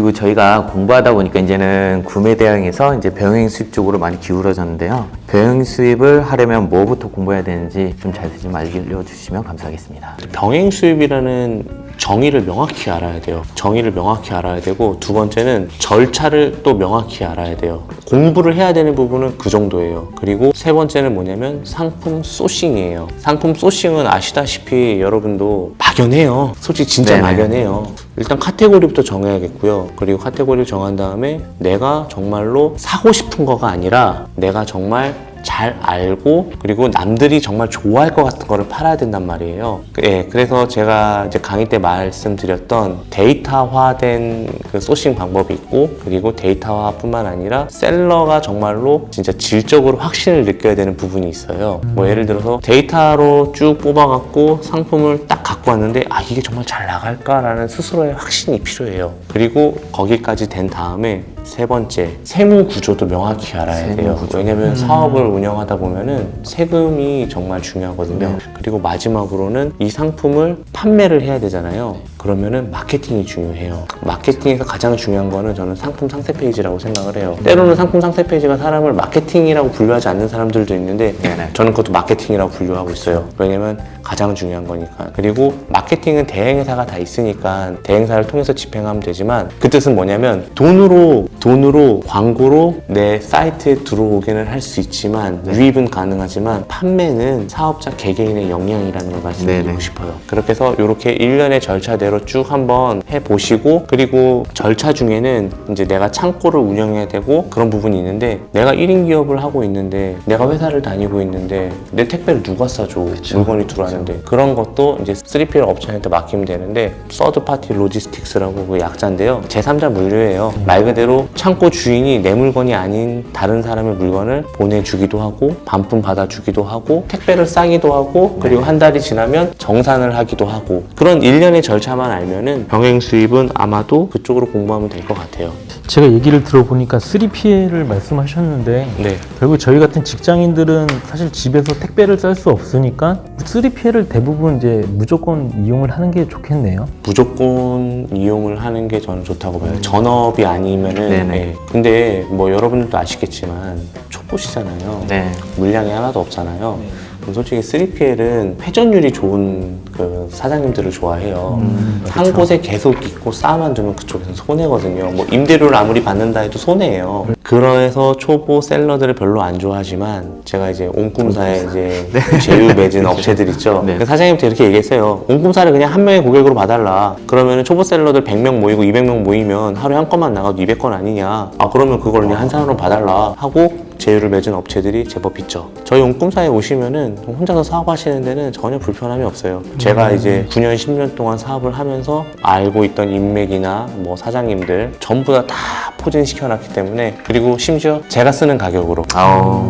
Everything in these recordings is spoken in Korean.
그리고 저희가 공부하다 보니까 이제는 구매 대행에서 이제 병행 수입 쪽으로 많이 기울어졌는데요. 병행 수입을 하려면 뭐부터 공부해야 되는지 좀 자세히 좀 알려주시면 감사하겠습니다. 병행 수입이라는 정의를 명확히 알아야 돼요. 정의를 명확히 알아야 되고, 두 번째는 절차를 또 명확히 알아야 돼요. 공부를 해야 되는 부분은 그 정도예요. 그리고 세 번째는 뭐냐면 상품 소싱이에요. 상품 소싱은 아시다시피 여러분도 막연해요. 솔직히 진짜 네네. 막연해요. 일단 카테고리부터 정해야겠고요. 그리고 카테고리를 정한 다음에 내가 정말로 사고 싶은 거가 아니라 내가 정말 잘 알고 그리고 남들이 정말 좋아할 것 같은 거를 팔아야 된단 말이에요. 예, 그래서 제가 이제 강의 때 말씀드렸던 데이터화된 그 소싱 방법이 있고, 그리고 데이터화뿐만 아니라 셀러가 정말로 진짜 질적으로 확신을 느껴야 되는 부분이 있어요. 뭐 예를 들어서 데이터로 쭉 뽑아갖고 상품을 딱 갖고 왔는데 아 이게 정말 잘 나갈까라는 스스로의 확신이 필요해요. 그리고 거기까지 된 다음에 세 번째, 세무 구조도 명확히 알아야 돼요. 왜냐면 사업을 운영하다 보면은 세금이 정말 중요하거든요. 그리고 마지막으로는 이 상품을 판매를 해야 되잖아요. 그러면은 마케팅이 중요해요. 마케팅에서 가장 중요한 거는 저는 상품 상세 페이지라고 생각을 해요. 때로는 상품 상세 페이지가 사람을 마케팅이라고 분류하지 않는 사람들도 있는데 저는 그것도 마케팅이라고 분류하고 있어요. 왜냐면 가장 중요한 거니까. 그리고 마케팅은 대행사가 다 있으니까 대행사를 통해서 집행하면 되지만, 그 뜻은 뭐냐면 돈으로 광고로 내 사이트에 들어오기는 할 수 있지만 유입은 가능하지만 판매는 사업자 개개인의 역량이라는 걸 말씀드리고 싶어요. 그렇게 해서 이렇게 일련의 절차대로 쭉 한번 해보시고, 그리고 절차 중에는 이제 내가 창고를 운영해야 되고 그런 부분이 있는데, 내가 1인 기업을 하고 있는데 내가 회사를 다니고 있는데 내 택배를 누가 싸줘? 물건이 들어왔는데. 그런 것도 이제 3PL 업체한테 맡기면 되는데, 서드파티 로지스틱스라고 그 약자인데요. 제3자 물류예요. 말 그대로 창고 주인이 내 물건이 아닌 다른 사람의 물건을 보내주기도 하고 반품 받아주기도 하고 택배를 싸기도 하고, 그리고 한 달이 지나면 정산을 하기도 하고, 그런 일련의 절차만 알면은 병행 수입은 아마도 그쪽으로 공부하면 될 것 같아요. 제가 얘기를 들어보니까 3PL을 말씀하셨는데 네. 결국 저희 같은 직장인들은 사실 집에서 택배를 쌀 수 없으니까 3PL을 대부분 이제 무조건 이용을 하는 게 좋겠네요. 무조건 이용을 하는 게 저는 좋다고 봐요. 전업이 아니면은. 네네. 네. 근데 뭐 여러분들도 아시겠지만 초보시잖아요. 네. 물량이 하나도 없잖아요. 그럼 솔직히 3PL은 회전율이 좋은 그 사장님들을 좋아해요. 한 곳에 계속 있고 쌓아만 두면 그쪽에서 손해거든요. 뭐 임대료를 아무리 받는다 해도 손해예요. 그래서 초보 셀러들을 별로 안 좋아하지만, 제가 이제 옹꿈사에 이제 제휴 맺은 업체들 있죠. 네. 그 사장님한테 이렇게 얘기했어요. 옹꿈사를 그냥 한 명의 고객으로 봐달라. 그러면은 초보 셀러들 100명 모이고 200명 모이면 하루에 한 건만 나가도 200건 아니냐. 아 그러면 그걸 그냥 한 사람으로 봐달라 하고 제휴를 맺은 업체들이 제법 있죠. 저희 옹꿈사에 오시면은 혼자서 사업하시는 데는 전혀 불편함이 없어요. 제가 이제 9년, 10년 동안 사업을 하면서 알고 있던 인맥이나 뭐 사장님들 전부 다 포진시켜놨기 때문에, 그리고 심지어 제가 쓰는 가격으로.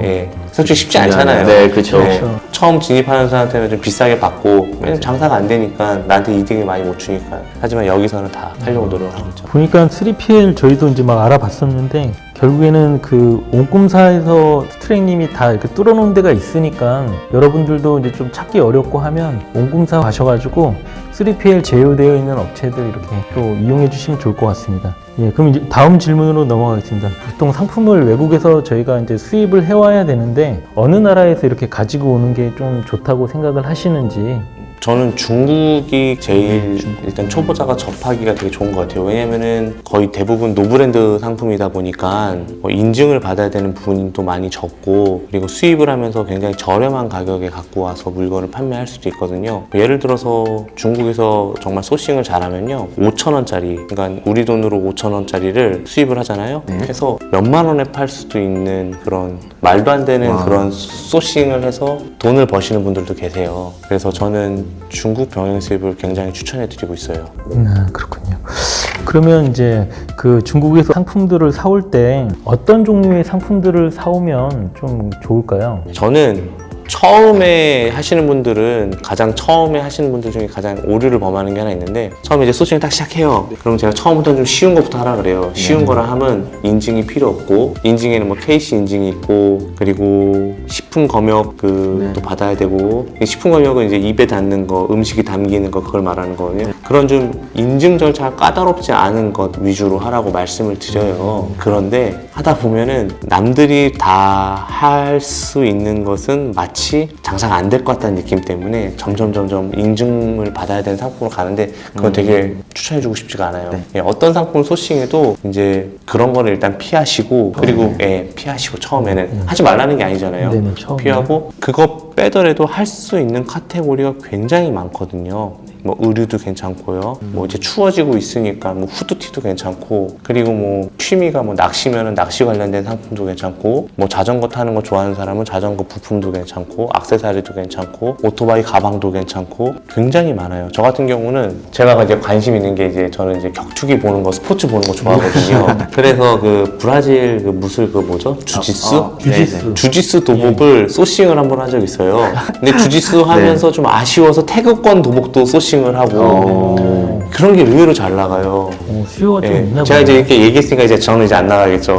예. 솔직히 쉽지 않잖아요. 네, 그렇죠. 처음 진입하는 사람한테는 좀 비싸게 받고, 왜냐면 장사가 안 되니까 나한테 이득이 많이 못 주니까. 하지만 여기서는 다 하려고 노력하고 있죠. 보니까 3PL 저희도 이제 막 알아봤었는데 결국에는 그 옹꿈사에서 스트레이님이 다 이렇게 뚫어놓은 데가 있으니까 여러분들도 이제 좀 찾기 어렵고 하면 옹꿈사 가셔가지고 3PL 제휴되어 있는 업체들 이렇게 또 이용해 주시면 좋을 것 같습니다. 예, 그럼 이제 다음 질문으로 넘어가겠습니다. 보통 상품을 외국에서 저희가 이제 수입을 해와야 되는데 어느 나라에서 이렇게 가지고 오는 게 좀 좋다고 생각을 하시는지. 저는 중국이 제일 일단 초보자가 접하기가 되게 좋은 것 같아요. 왜냐면은 거의 대부분 노브랜드 상품이다 보니까 인증을 받아야 되는 부분이 또 많이 적고, 그리고 수입을 하면서 굉장히 저렴한 가격에 갖고 와서 물건을 판매할 수도 있거든요. 예를 들어서 중국에서 정말 소싱을 잘하면요 5,000원짜리, 그러니까 우리 돈으로 5,000원짜리를 수입을 하잖아요. 그래서 몇만 원에 팔 수도 있는 그런 말도 안 되는 그런 소싱을 해서 돈을 버시는 분들도 계세요. 그래서 저는 중국 병행 수입을 굉장히 추천해 드리고 있어요. 그렇군요. 그러면 이제 그 중국에서 상품들을 사올 때 어떤 종류의 상품들을 사오면 좀 좋을까요? 저는 처음에 하시는 분들은 가장 처음에 하시는 분들 중에 가장 오류를 범하는 게 하나 있는데 처음에 이제 소싱을 딱 시작해요. 그럼 제가 처음부터 좀 쉬운 것부터 하라 그래요. 쉬운 거라 하면 인증이 필요 없고 인증에는 뭐 KC 인증이 있고 그리고 식품 검역 또 받아야 되고 식품 검역은 이제 입에 닿는 거 음식이 담기는 거 그걸 말하는 거거든요. 그런 좀 인증 절차가 까다롭지 않은 것 위주로 하라고 말씀을 드려요. 그런데 하다 보면은 남들이 다 할 수 있는 것은 마치 장사가 안 될 것 같다는 느낌 때문에 점점 인증을 받아야 되는 상품으로 가는데 그건 되게 추천해주고 싶지가 않아요. 예, 어떤 상품 소싱해도 이제 그런 거를 일단 피하시고 그리고 피하시고 처음에는 하지 말라는 게 아니잖아요. 네네, 처음에. 피하고 그거 빼더라도 할 수 있는 카테고리가 굉장히 많거든요. 뭐 의류도 괜찮고요. 뭐 이제 추워지고 있으니까 뭐 후드티도 괜찮고 그리고 뭐 취미가 뭐 낚시면은 낚시 관련된 상품도 괜찮고 뭐 자전거 타는 거 좋아하는 사람은 자전거 부품도 괜찮고 액세서리도 괜찮고 오토바이 가방도 괜찮고 굉장히 많아요. 저 같은 경우는 제가 이제 관심 있는 게 이제 저는 이제 격투기 보는 거 스포츠 보는 거 좋아하거든요. 그래서 그 브라질 그 무술 그 뭐죠? 주짓수? 주짓수. 주짓수 도복을 소싱을 한번 한 적 있어요. 근데 주짓수 하면서 좀 아쉬워서 태극권 도복도 소싱을 하고 그런 게 의외로 잘 나가요. 수요가 좀 있나 봐요. 제가 이제 이렇게 얘기했으니까 이제 저는 이제 안 나가겠죠.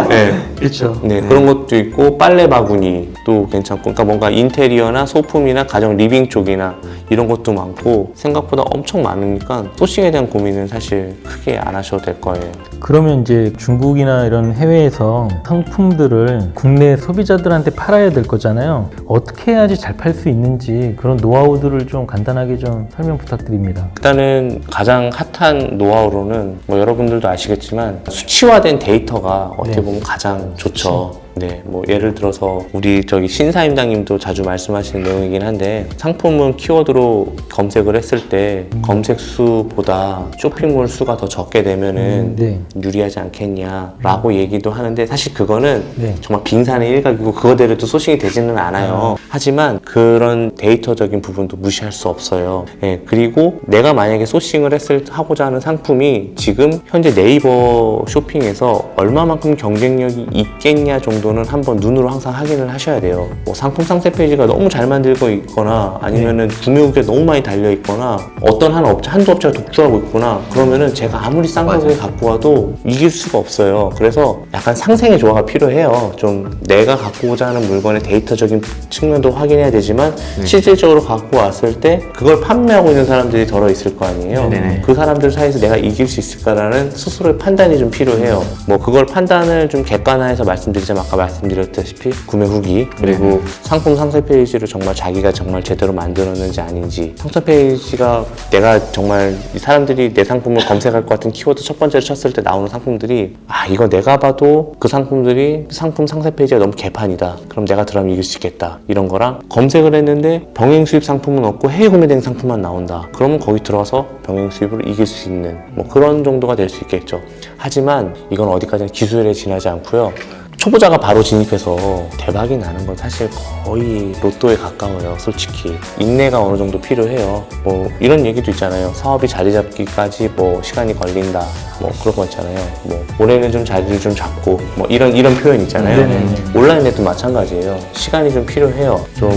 네. 그렇죠. 네, 그런 것도 있고 빨래 바구니도 괜찮고 그러니까 뭔가 인테리어나 소품이나 가정 리빙 쪽이나 이런 것도 많고 생각보다 엄청 많으니까 소싱에 대한 고민은 사실 크게 안 하셔도 될 거예요. 그러면 이제 중국이나 이런 해외에서 상품들을 국내 소비자들한테 팔아야 될 거잖아요. 어떻게 해야지 잘 팔 수 있는지 그런 노하우들을 좀 간단하게 좀 설명 부탁드립니다. 일단은 가장 핫한 노하우로는 뭐 여러분들도 아시겠지만 수치화된 데이터가 어떻게 보면 가장 좋죠. 네, 뭐 예를 들어서 우리 저기 신사임당님도 자주 말씀하시는 내용이긴 한데 상품은 키워드로 검색을 했을 때 검색 수보다 쇼핑몰 수가 더 적게 되면은 유리하지 않겠냐라고 얘기도 하는데 사실 그거는 정말 빙산의 일각이고 그거대로도 소싱이 되지는 않아요. 하지만 그런 데이터적인 부분도 무시할 수 없어요. 네, 그리고 내가 만약에 소싱을 하고자 하는 상품이 지금 현재 네이버 쇼핑에서 얼마만큼 경쟁력이 있겠냐 정도는 한번 눈으로 항상 확인을 하셔야 돼요. 뭐 상품 상세 페이지가 너무 잘 만들고 있거나 아니면은 구매 후기가 너무 많이 달려 있거나 어떤 한두 업체가 독주하고 있구나 그러면은 제가 아무리 싼 가격에 갖고 와도 이길 수가 없어요. 그래서 약간 상생의 조화가 필요해요. 좀 내가 갖고자 하는 물건의 데이터적인 측면도 확인해야 되지만 실질적으로 갖고 왔을 때 그걸 판매하고 있는 사람들이 덜어 있을 거 아니에요. 그 사람들 사이에서 내가 이길 수 있을까라는 스스로의 판단이 좀 필요해요. 뭐 그걸 판단을 좀 객관화해서 말씀드리자면 아까 말씀드렸다시피 구매 후기 그리고 상품 상세 페이지를 정말 자기가 정말 제대로 만들었는지 아닌지 상세 페이지가 내가 정말 이 사람들이 내 상품을 검색할 것 같은 키워드 첫 번째로 쳤을 때 나오는 상품들이 이거 내가 봐도 그 상품들이 상품 상세 페이지가 너무 개판이다 그럼 내가 들어가면 이길 수 있겠다 이런 거랑 검색을 했는데 병행 수입 상품은 없고 해외 구매된 상품만 나온다 그러면 거기 들어가서 병행 수입으로 이길 수 있는 뭐 그런 정도가 될 수 있겠죠. 하지만 이건 어디까지나 기술에 지나지 않고요. 초보자가 바로 진입해서 대박이 나는 건 사실 거의 로또에 가까워요. 솔직히 인내가 어느 정도 필요해요. 뭐 이런 얘기도 있잖아요. 사업이 자리 잡기까지 뭐 시간이 걸린다 뭐 그런 거 있잖아요. 뭐 올해는 좀 자리를 좀 잡고 뭐 이런 표현 있잖아요. 온라인에도 마찬가지예요. 시간이 좀 필요해요. 좀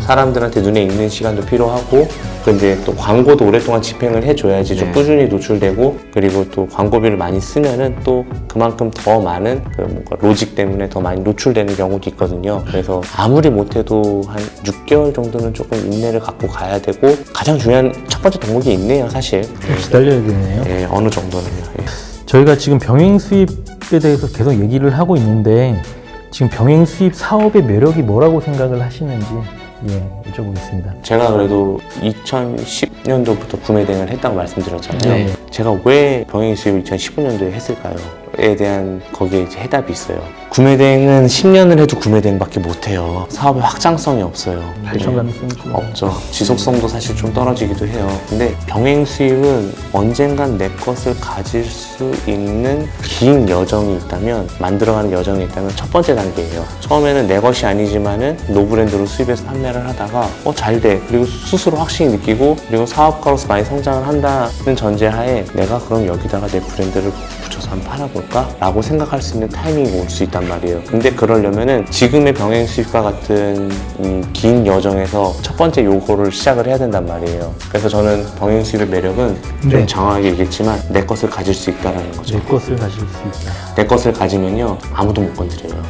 사람들한테 눈에 익는 시간도 필요하고 근데 또 광고도 오랫동안 집행을 해줘야지 좀 꾸준히 노출되고 그리고 또 광고비를 많이 쓰면은 또 그만큼 더 많은 그 뭔가 로직 때문에 더 많이 노출되는 경우도 있거든요. 그래서 아무리 못해도 한 6개월 정도는 조금 인내를 갖고 가야 되고 가장 중요한 첫 번째 덕목이 있네요, 사실. 기다려야겠네요. 네, 어느 정도는요. 예. 저희가 지금 병행 수입에 대해서 계속 얘기를 하고 있는데 지금 병행 수입 사업의 매력이 뭐라고 생각을 하시는지 여쭤보겠습니다. 제가 그래도 2010년도부터 구매 대행을 했다고 말씀드렸잖아요. 제가 왜 병행 수입을 2015년도에 했을까요? 에 대한 거기에 이제 해답이 있어요. 구매 대행은 10년을 해도 구매 대행밖에 못해요. 사업의 확장성이 없어요. 발전 가능성이 좀 없죠. 지속성도 사실 좀 떨어지기도 해요. 근데 병행 수입은 언젠간 내 것을 가질 수 있는 긴 여정이 있다면 만들어가는 여정이 있다면 첫 번째 단계예요. 처음에는 내 것이 아니지만은 노브랜드로 수입해서 판매를 하다가 잘 돼. 그리고 스스로 확신이 느끼고 그리고 사업가로서 많이 성장을 한다는 전제하에 내가 그럼 여기다가 내 브랜드를 붙여서 가서 한번 팔아볼까? 라고 생각할 수 있는 타이밍이 올 수 있단 말이에요. 근데 그러려면은 지금의 병행 수입과 같은 긴 여정에서 첫 번째 요거를 시작을 해야 된단 말이에요. 그래서 저는 병행 수입의 매력은 좀 네. 장황하게 얘기했지만 내 것을 가질 수 있다라는 거죠. 내 것을 가질 수 있다. 내 것을 가지면요 아무도 못 건드려요.